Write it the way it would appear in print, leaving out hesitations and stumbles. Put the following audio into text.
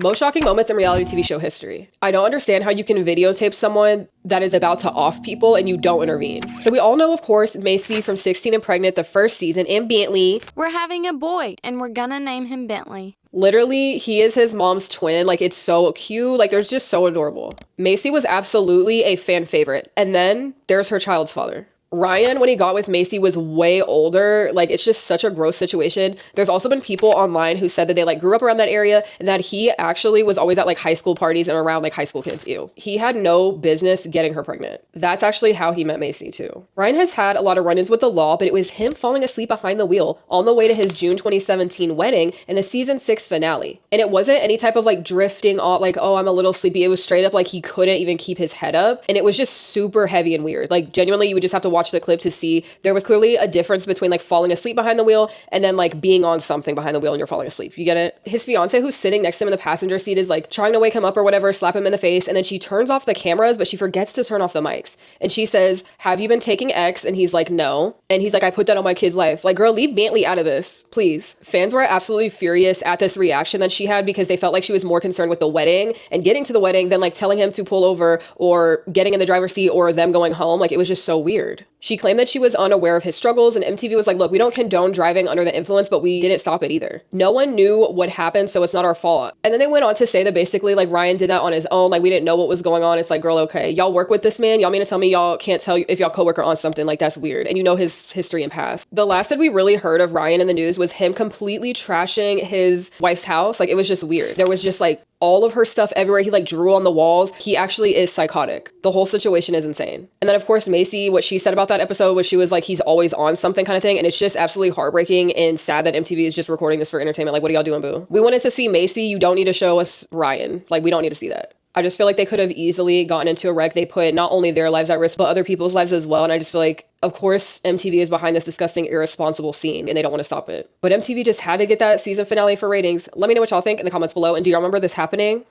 Most shocking moments in reality TV show history. I don't understand how you can videotape someone that is about to off people and you don't intervene. So we all know, of course, Macy from 16 and Pregnant the first season, and Bentley. We're having a boy and we're gonna name him Bentley. Literally, he is his mom's twin. Like, it's so cute. Like, they're just so adorable. Macy was absolutely a fan favorite. And then there's her child's father. Ryan, when he got with Macy, was way older. Like, it's just such a gross situation. There's also been people online who said that they like grew up around that area and that he actually was always at like high school parties and around like high school kids. Ew. He had no business getting her pregnant. That's actually how he met Macy too. Ryan has had a lot of run-ins with the law, but it was him falling asleep behind the wheel on the way to his June 2017 wedding and the season 6 finale. And it wasn't any type of like drifting off, like, oh, I'm a little sleepy. It was straight up like he couldn't even keep his head up. And it was just super heavy and weird. Like, genuinely, you would just have to watch the clip to see there was clearly a difference between like falling asleep behind the wheel and then like being on something behind the wheel and you're falling asleep. You get it? His fiance, who's sitting next to him in the passenger seat, is like trying to wake him up or whatever, slap him in the face, and then she turns off the cameras, but she forgets to turn off the mics. And she says, "Have you been taking X?" And he's like, "No." And he's like, "I put that on my kid's life." Like, girl, leave Bentley out of this, please. Fans were absolutely furious at this reaction that she had because they felt like she was more concerned with the wedding and getting to the wedding than like telling him to pull over or getting in the driver's seat or them going home. Like, it was just so weird. She claimed that she was unaware of his struggles, and MTV was like, look, we don't condone driving under the influence, but we didn't stop it either. No one knew what happened, so it's not our fault. And then they went on to say that basically, like, Ryan did that on his own. Like, we didn't know what was going on. It's like, girl, okay, y'all work with this man. Y'all mean to tell me y'all can't tell if y'all coworker on something? Like, that's weird. And you know his history and past. The last that we really heard of Ryan in the news was him completely trashing his wife's house. Like, it was just weird. There was just like all of her stuff everywhere. He like drew on the walls. He actually is psychotic. The whole situation is insane. And then of course, Macy, what she said about that episode was she was like, he's always on something kind of thing. And it's just absolutely heartbreaking and sad that MTV is just recording this for entertainment. Like, what are y'all doing, boo? We wanted to see Macy. You don't need to show us Ryan. Like, we don't need to see that. I just feel like they could have easily gotten into a wreck. They put not only their lives at risk, but other people's lives as well. And I just feel like, of course, MTV is behind this disgusting, irresponsible scene and they don't want to stop it. But MTV just had to get that season finale for ratings. Let me know what y'all think in the comments below. And do y'all remember this happening?